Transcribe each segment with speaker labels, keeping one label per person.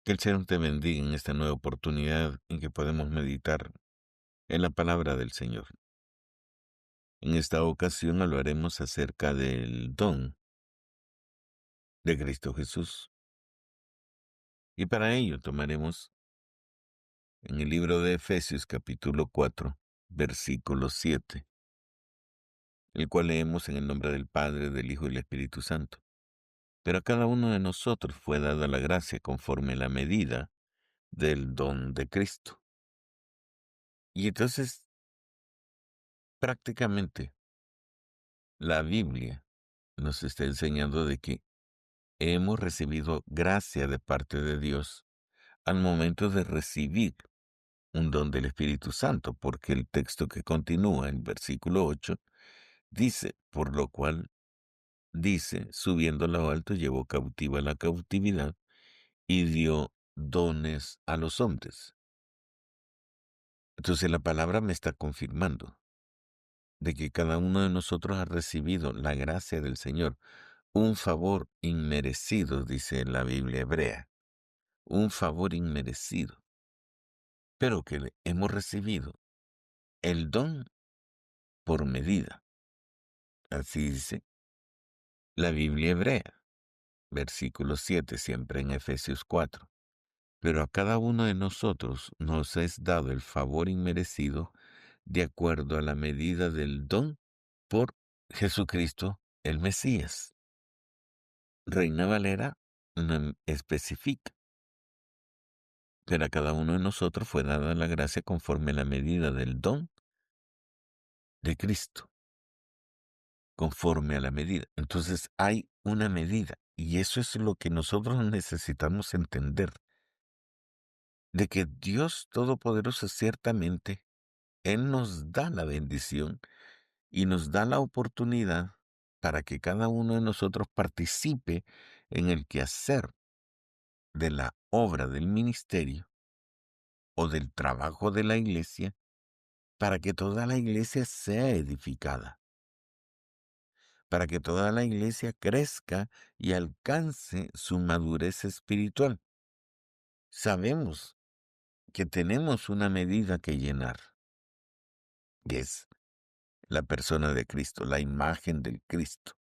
Speaker 1: Que el Señor te bendiga en esta nueva oportunidad en que podemos meditar en la palabra del Señor. En esta ocasión hablaremos acerca del don de Cristo Jesús. Y para ello tomaremos en el libro de Efesios capítulo 4, versículo 7, el cual leemos en el nombre del Padre, del Hijo y del Espíritu Santo. Pero a cada uno de nosotros fue dada la gracia conforme a la medida del don de Cristo. Y entonces, prácticamente, la Biblia nos está enseñando de que hemos recibido gracia de parte de Dios al momento de recibir un don del Espíritu Santo, porque el texto que continúa en versículo 8 dice, por lo cual dice, subiendo a lo alto, llevó cautiva la cautividad y dio dones a los hombres. Entonces la palabra me está confirmando de que cada uno de nosotros ha recibido la gracia del Señor, un favor inmerecido, dice la Biblia hebrea, un favor inmerecido, pero que hemos recibido el don por medida. Así dice la Biblia hebrea, versículo 7, siempre en Efesios 4. Pero a cada uno de nosotros nos es dado el favor inmerecido de acuerdo a la medida del don por Jesucristo el Mesías. Reina Valera no especifica, pero a cada uno de nosotros fue dada la gracia conforme a la medida del don de Cristo, conforme a la medida. Entonces hay una medida, y eso es lo que nosotros necesitamos entender, de que Dios Todopoderoso ciertamente, Él nos da la bendición y nos da la oportunidad para que cada uno de nosotros participe en el quehacer de la obra del ministerio o del trabajo de la iglesia, para que toda la iglesia sea edificada, para que toda la iglesia crezca y alcance su madurez espiritual. Sabemos que tenemos una medida que llenar, que es la persona de Cristo, la imagen del Cristo.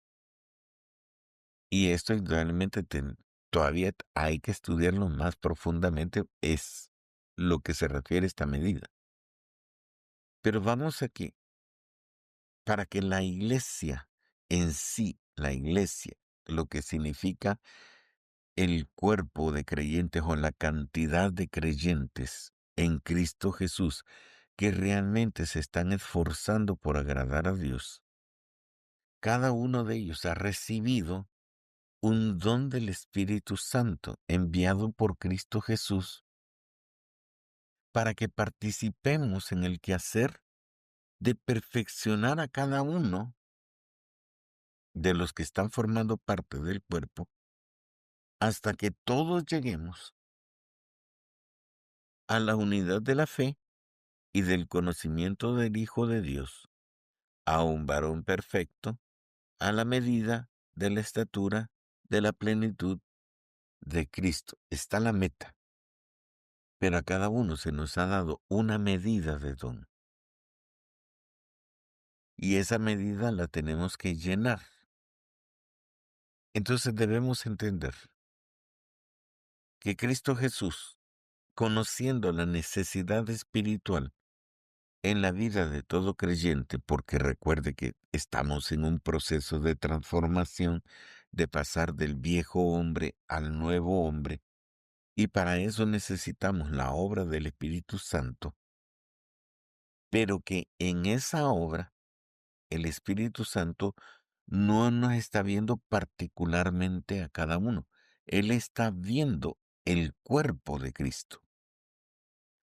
Speaker 1: Y esto realmente todavía hay que estudiarlo más profundamente, es lo que se refiere a esta medida. Pero vamos aquí, para que la iglesia en sí, la iglesia, lo que significa el cuerpo de creyentes o la cantidad de creyentes en Cristo Jesús que realmente se están esforzando por agradar a Dios, cada uno de ellos ha recibido un don del Espíritu Santo enviado por Cristo Jesús para que participemos en el quehacer de perfeccionar a cada uno de los que están formando parte del cuerpo hasta que todos lleguemos a la unidad de la fe y del conocimiento del Hijo de Dios, a un varón perfecto, a la medida de la estatura de la plenitud de Cristo. Está la meta, pero a cada uno se nos ha dado una medida de don. Y esa medida la tenemos que llenar. Entonces debemos entender que Cristo Jesús, conociendo la necesidad espiritual en la vida de todo creyente, porque recuerde que estamos en un proceso de transformación, de pasar del viejo hombre al nuevo hombre, y para eso necesitamos la obra del Espíritu Santo, pero que en esa obra el Espíritu Santo no nos está viendo particularmente a cada uno. Él está viendo el cuerpo de Cristo,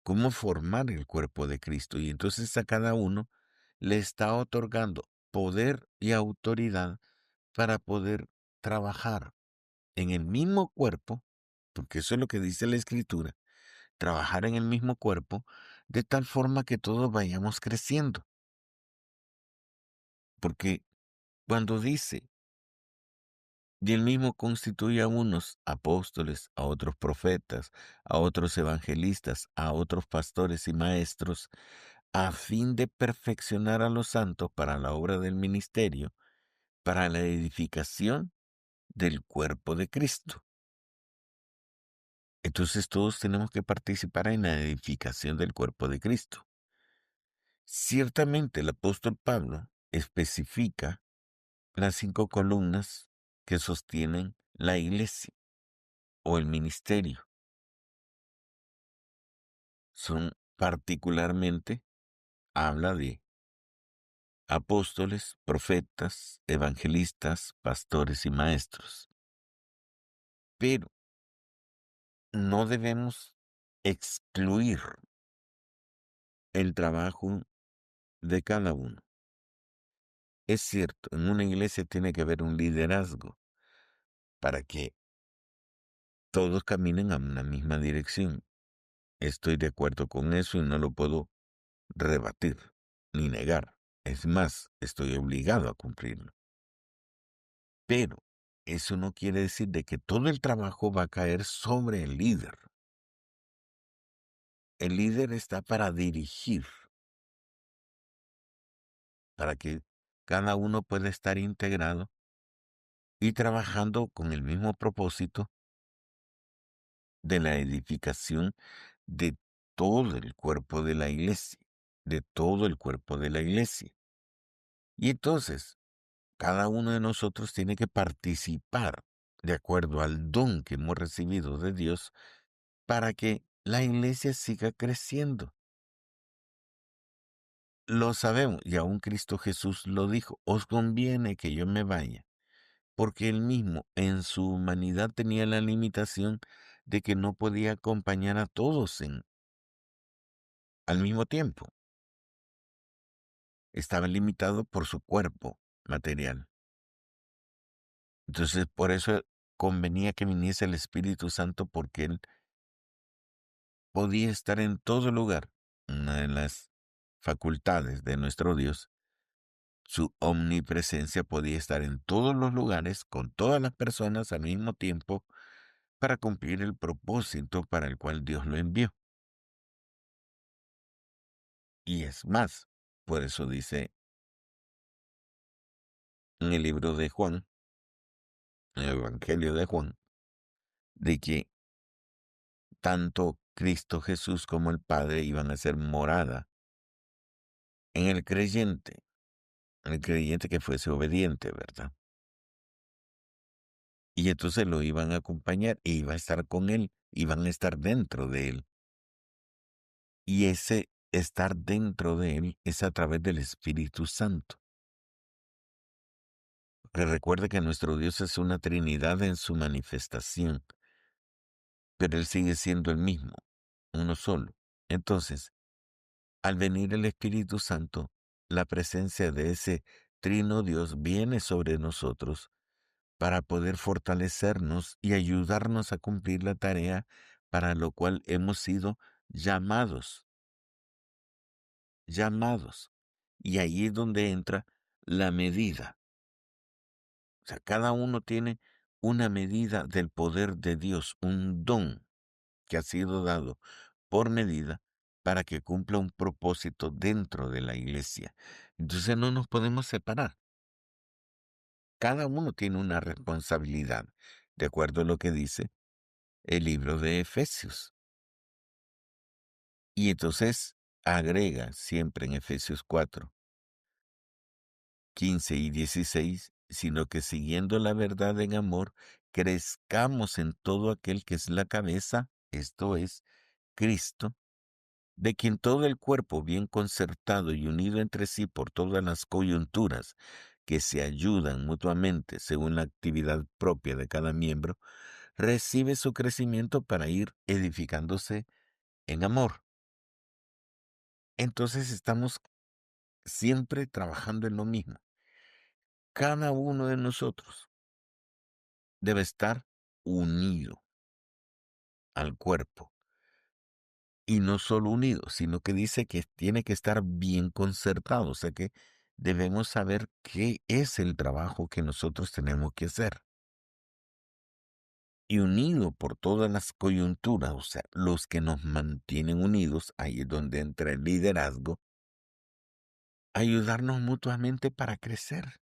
Speaker 1: cómo formar el cuerpo de Cristo. Y entonces a cada uno le está otorgando poder y autoridad para poder trabajar en el mismo cuerpo, porque eso es lo que dice la Escritura, trabajar en el mismo cuerpo, de tal forma que todos vayamos creciendo. Porque cuando dice Y él mismo constituye a unos apóstoles, a otros profetas, a otros evangelistas, a otros pastores y maestros, a fin de perfeccionar a los santos para la obra del ministerio, para la edificación del cuerpo de Cristo. Entonces todos tenemos que participar en la edificación del cuerpo de Cristo. Ciertamente el apóstol Pablo especifica las 5 columnas que sostienen la iglesia o el ministerio. Son particularmente, habla de apóstoles, profetas, evangelistas, pastores y maestros. Pero no debemos excluir el trabajo de cada uno. Es cierto, en una iglesia tiene que haber un liderazgo para que todos caminen a una misma dirección. Estoy de acuerdo con eso y no lo puedo rebatir ni negar. Es más, estoy obligado a cumplirlo. Pero eso no quiere decir de que todo el trabajo va a caer sobre el líder. El líder está para dirigir, para que cada uno pueda estar integrado y trabajando con el mismo propósito de la edificación de todo el cuerpo de la iglesia, de todo el cuerpo de la iglesia. Y entonces, cada uno de nosotros tiene que participar de acuerdo al don que hemos recibido de Dios para que la iglesia siga creciendo. Lo sabemos, y aún Cristo Jesús lo dijo, os conviene que yo me vaya, porque él mismo en su humanidad tenía la limitación de que no podía acompañar a todos al mismo tiempo. Estaba limitado por su cuerpo material. Entonces, por eso convenía que viniese el Espíritu Santo, porque él podía estar en todo lugar. Una de las facultades de nuestro Dios, su omnipresencia, podía estar en todos los lugares, con todas las personas al mismo tiempo, para cumplir el propósito para el cual Dios lo envió. Y es más, por eso dice en el libro de Juan, en el Evangelio de Juan, de que tanto Cristo Jesús como el Padre iban a ser morada en el creyente que fuese obediente, ¿verdad? Y entonces lo iban a acompañar e iba a estar con él, iban a estar dentro de él. Y ese estar dentro de él es a través del Espíritu Santo. Que recuerde que nuestro Dios es una Trinidad en su manifestación, pero él sigue siendo el mismo, uno solo. Entonces, al venir el Espíritu Santo, la presencia de ese Trino Dios viene sobre nosotros para poder fortalecernos y ayudarnos a cumplir la tarea para lo cual hemos sido llamados, llamados. Y ahí es donde entra la medida. O sea, cada uno tiene una medida del poder de Dios, un don que ha sido dado por medida para que cumpla un propósito dentro de la iglesia. Entonces no nos podemos separar. Cada uno tiene una responsabilidad, de acuerdo a lo que dice el libro de Efesios. Y entonces agrega siempre en Efesios 4, 15 y 16, sino que siguiendo la verdad en amor, crezcamos en todo aquel que es la cabeza, esto es, Cristo, de quien todo el cuerpo bien concertado y unido entre sí por todas las coyunturas que se ayudan mutuamente según la actividad propia de cada miembro, recibe su crecimiento para ir edificándose en amor. Entonces estamos siempre trabajando en lo mismo. Cada uno de nosotros debe estar unido al cuerpo. Y no solo unido, sino que dice que tiene que estar bien concertado. O sea que debemos saber qué es el trabajo que nosotros tenemos que hacer. y unido por todas las coyunturas, o sea, los que nos mantienen unidos, ahí es donde entra el liderazgo, ayudarnos mutuamente para crecer,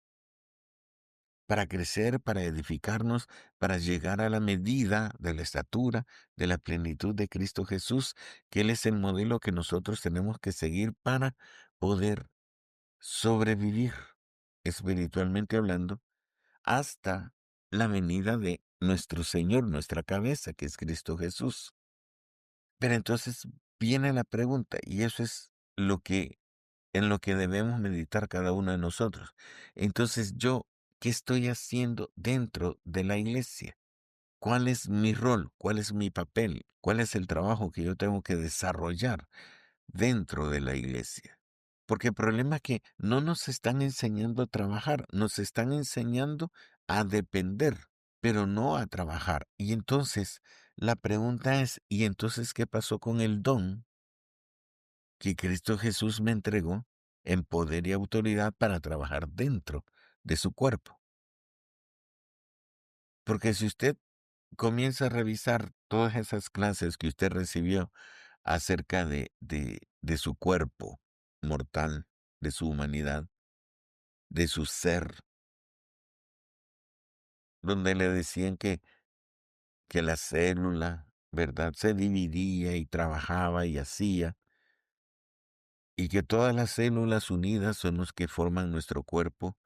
Speaker 1: para edificarnos, para llegar a la medida de la estatura, de la plenitud de Cristo Jesús, que Él es el modelo que nosotros tenemos que seguir para poder sobrevivir, espiritualmente hablando, hasta la venida de nuestro Señor, nuestra cabeza, que es Cristo Jesús. Pero entonces viene la pregunta, y eso es en lo que debemos meditar cada uno de nosotros. Entonces yo, ¿qué estoy haciendo dentro de la iglesia? ¿Cuál es mi rol? ¿Cuál es mi papel? ¿Cuál es el trabajo que yo tengo que desarrollar dentro de la iglesia? Porque el problema es que no nos están enseñando a trabajar, nos están enseñando a depender, pero no a trabajar. Y entonces la pregunta es, ¿y entonces qué pasó con el don que Cristo Jesús me entregó en poder y autoridad para trabajar dentro de su cuerpo? Porque si usted comienza a revisar todas esas clases que usted recibió acerca de su cuerpo mortal, de su humanidad, de su ser, donde le decían que la célula, ¿verdad?, se dividía y trabajaba y hacía, y que todas las células unidas son los que forman nuestro cuerpo,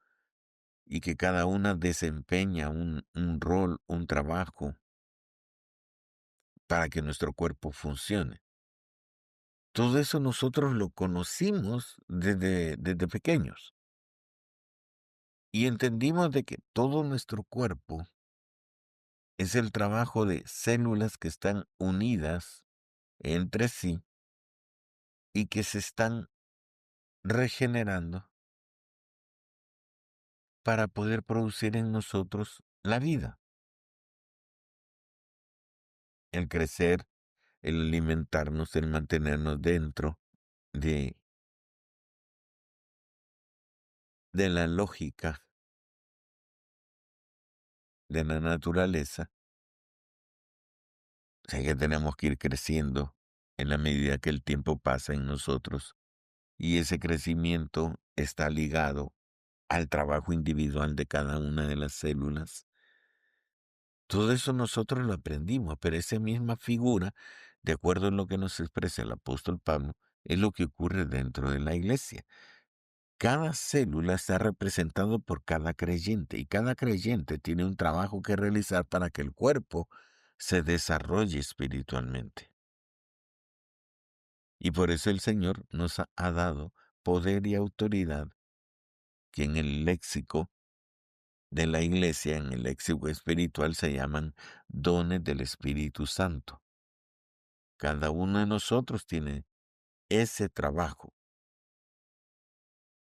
Speaker 1: y que cada una desempeña un rol, un trabajo para que nuestro cuerpo funcione. Todo eso nosotros lo conocimos desde pequeños y entendimos de que todo nuestro cuerpo es el trabajo de células que están unidas entre sí y que se están regenerando para poder producir en nosotros la vida, el crecer, el alimentarnos, el mantenernos dentro de, de la lógica de la naturaleza. O sea que tenemos que ir creciendo en la medida que el tiempo pasa en nosotros. Y ese crecimiento está ligado al trabajo individual de cada una de las células. Todo eso nosotros lo aprendimos, pero esa misma figura, de acuerdo en lo que nos expresa el apóstol Pablo, es lo que ocurre dentro de la iglesia. Cada célula está representado por cada creyente y cada creyente tiene un trabajo que realizar para que el cuerpo se desarrolle espiritualmente. Y por eso el Señor nos ha dado poder y autoridad que en el léxico de la iglesia, en el léxico espiritual, se llaman dones del Espíritu Santo. Cada uno de nosotros tiene ese trabajo.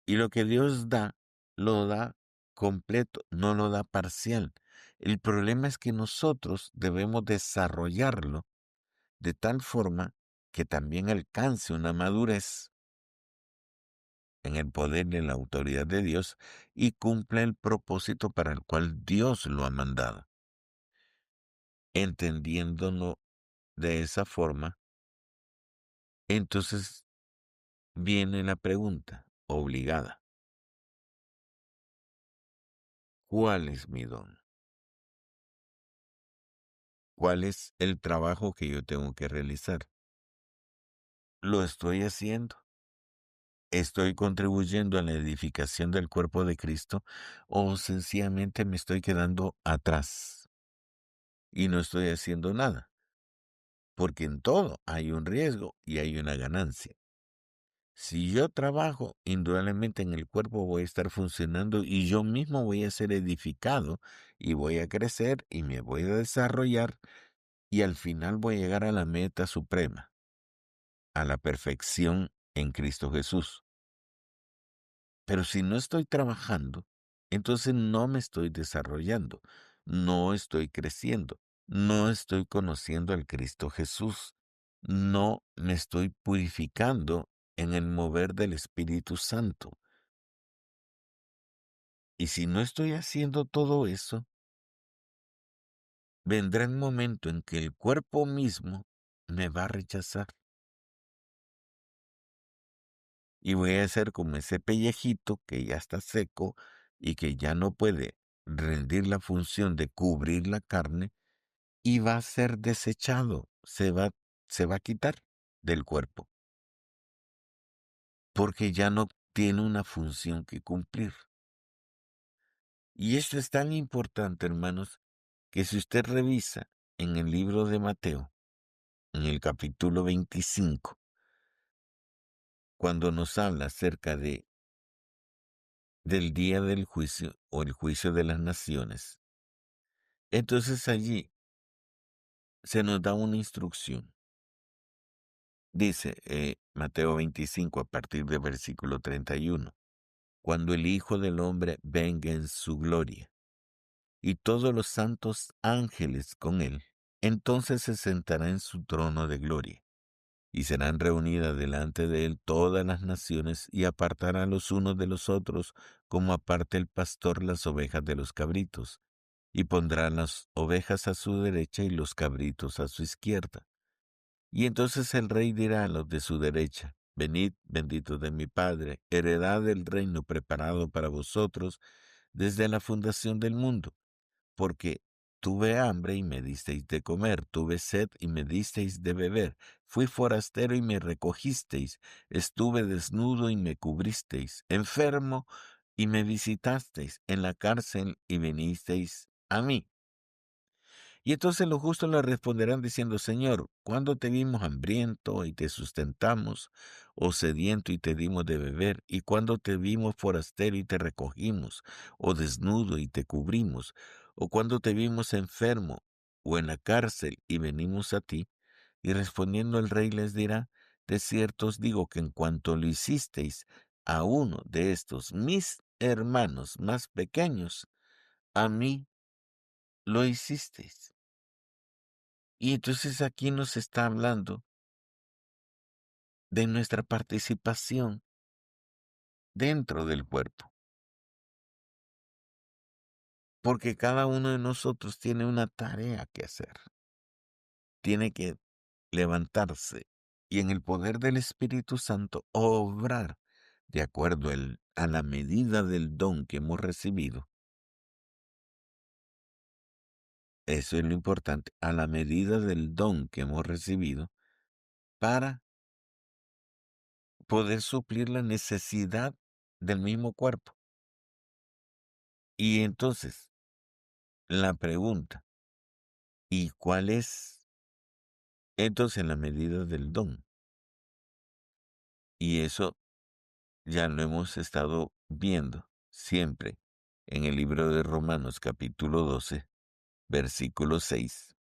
Speaker 1: Y lo que Dios da, lo da completo, no lo da parcial. El problema es que nosotros debemos desarrollarlo de tal forma que también alcance una madurez en el poder y en la autoridad de Dios y cumpla el propósito para el cual Dios lo ha mandado. Entendiéndolo de esa forma, entonces viene la pregunta obligada. ¿Cuál es mi don? ¿Cuál es el trabajo que yo tengo que realizar? ¿Lo estoy haciendo? ¿Estoy contribuyendo a la edificación del cuerpo de Cristo o sencillamente me estoy quedando atrás y no estoy haciendo nada? Porque en todo hay un riesgo y hay una ganancia. Si yo trabajo, indudablemente en el cuerpo voy a estar funcionando y yo mismo voy a ser edificado y voy a crecer y me voy a desarrollar y al final voy a llegar a la meta suprema, a la perfección en Cristo Jesús. Pero si no estoy trabajando, entonces no me estoy desarrollando, no estoy creciendo, no estoy conociendo al Cristo Jesús, no me estoy purificando en el mover del Espíritu Santo. Y si no estoy haciendo todo eso, vendrá el momento en que el cuerpo mismo me va a rechazar. Y voy a ser como ese pellejito que ya está seco y que ya no puede rendir la función de cubrir la carne y va a ser desechado, se va a quitar del cuerpo, porque ya no tiene una función que cumplir. Y esto es tan importante, hermanos, que si usted revisa en el libro de Mateo, en el capítulo 25, cuando nos habla acerca del día del juicio o el juicio de las naciones, entonces allí se nos da una instrucción. Dice Mateo 25 a partir del versículo 31, cuando el Hijo del Hombre venga en su gloria y todos los santos ángeles con él, entonces se sentará en su trono de gloria y serán reunidas delante de él todas las naciones y apartará los unos de los otros como aparta el pastor las ovejas de los cabritos y pondrá las ovejas a su derecha y los cabritos a su izquierda. Y entonces el rey dirá a los de su derecha, venid, benditos de mi Padre, heredad del reino preparado para vosotros desde la fundación del mundo, porque tuve hambre y me disteis de comer, tuve sed y me disteis de beber, fui forastero y me recogisteis, estuve desnudo y me cubristeis, enfermo y me visitasteis, en la cárcel y vinisteis a mí. Y entonces los justos le responderán diciendo, Señor, ¿cuándo te vimos hambriento y te sustentamos, o sediento y te dimos de beber? ¿Y cuándo te vimos forastero y te recogimos, o desnudo y te cubrimos? ¿O cuándo te vimos enfermo o en la cárcel y venimos a ti? Y respondiendo el rey les dirá, de cierto os digo que en cuanto lo hicisteis a uno de estos mis hermanos más pequeños, a mí lo hicisteis. Y entonces aquí nos está hablando de nuestra participación dentro del cuerpo, porque cada uno de nosotros tiene una tarea que hacer, tiene que levantarse y en el poder del Espíritu Santo obrar de acuerdo a la medida del don que hemos recibido. Eso es lo importante, a la medida del don que hemos recibido para poder suplir la necesidad del mismo cuerpo. Y entonces, la pregunta, ¿y cuál es entonces la medida del don? Y eso ya lo hemos estado viendo siempre en el libro de Romanos capítulo 12, versículo 6,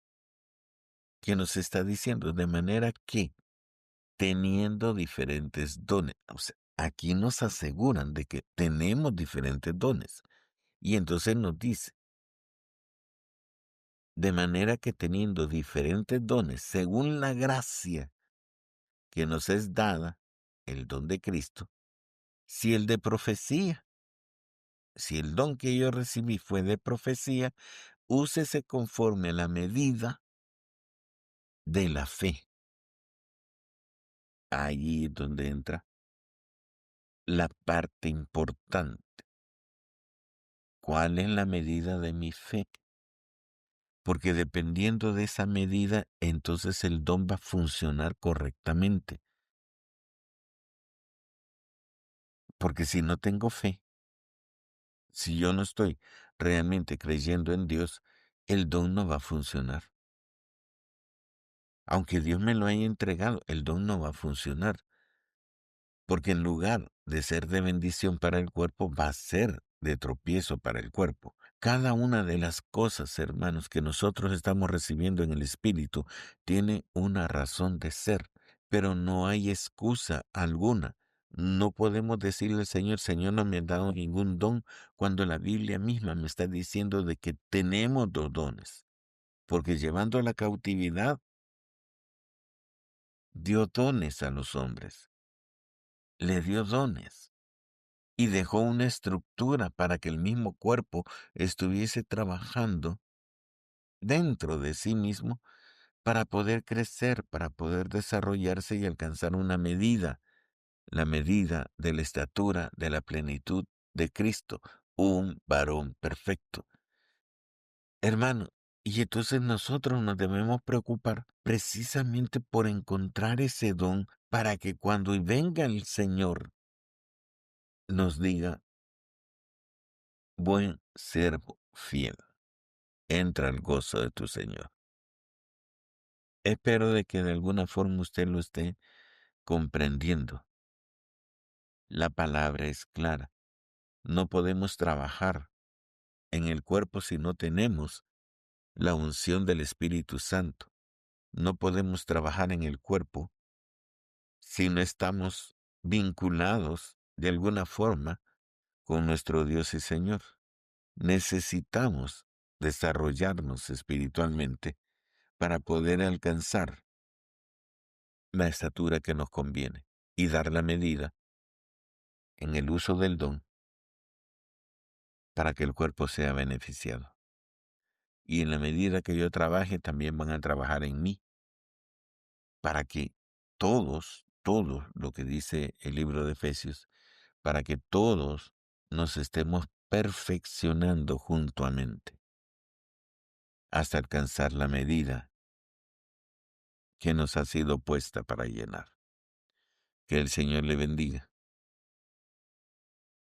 Speaker 1: que nos está diciendo de manera que teniendo diferentes dones, o sea, aquí nos aseguran de que tenemos diferentes dones. Y entonces nos dice, de manera que teniendo diferentes dones, según la gracia que nos es dada, el don de Cristo, si el de profecía, si el don que yo recibí fue de profecía, úsese conforme a la medida de la fe. Allí es donde entra la parte importante. ¿Cuál es la medida de mi fe? Porque dependiendo de esa medida, entonces el don va a funcionar correctamente. Porque si no tengo fe, si yo no estoy realmente creyendo en Dios, el don no va a funcionar. Aunque Dios me lo haya entregado, el don no va a funcionar, porque en lugar de ser de bendición para el cuerpo, va a ser de tropiezo para el cuerpo. Cada una de las cosas, hermanos, que nosotros estamos recibiendo en el Espíritu, tiene una razón de ser, pero no hay excusa alguna. No podemos decirle al Señor, Señor, no me ha dado ningún don, cuando la Biblia misma me está diciendo de que tenemos dos dones, porque llevando la cautividad dio dones a los hombres, le dio dones y dejó una estructura para que el mismo cuerpo estuviese trabajando dentro de sí mismo para poder crecer, para poder desarrollarse y alcanzar una medida, la medida de la estatura de la plenitud de Cristo, un varón perfecto. Hermano, y entonces nosotros nos debemos preocupar precisamente por encontrar ese don para que cuando venga el Señor nos diga, buen siervo fiel, entra al gozo de tu Señor. Espero de que de alguna forma usted lo esté comprendiendo. La palabra es clara. No podemos trabajar en el cuerpo si no tenemos la unción del Espíritu Santo. No podemos trabajar en el cuerpo si no estamos vinculados de alguna forma con nuestro Dios y Señor. Necesitamos desarrollarnos espiritualmente para poder alcanzar la estatura que nos conviene y dar la medida en el uso del don para que el cuerpo sea beneficiado. Y en la medida que yo trabaje, también van a trabajar en mí para que todos, lo que dice el libro de Efesios, para que todos nos estemos perfeccionando juntuamente hasta alcanzar la medida que nos ha sido puesta para llenar. Que el Señor le bendiga.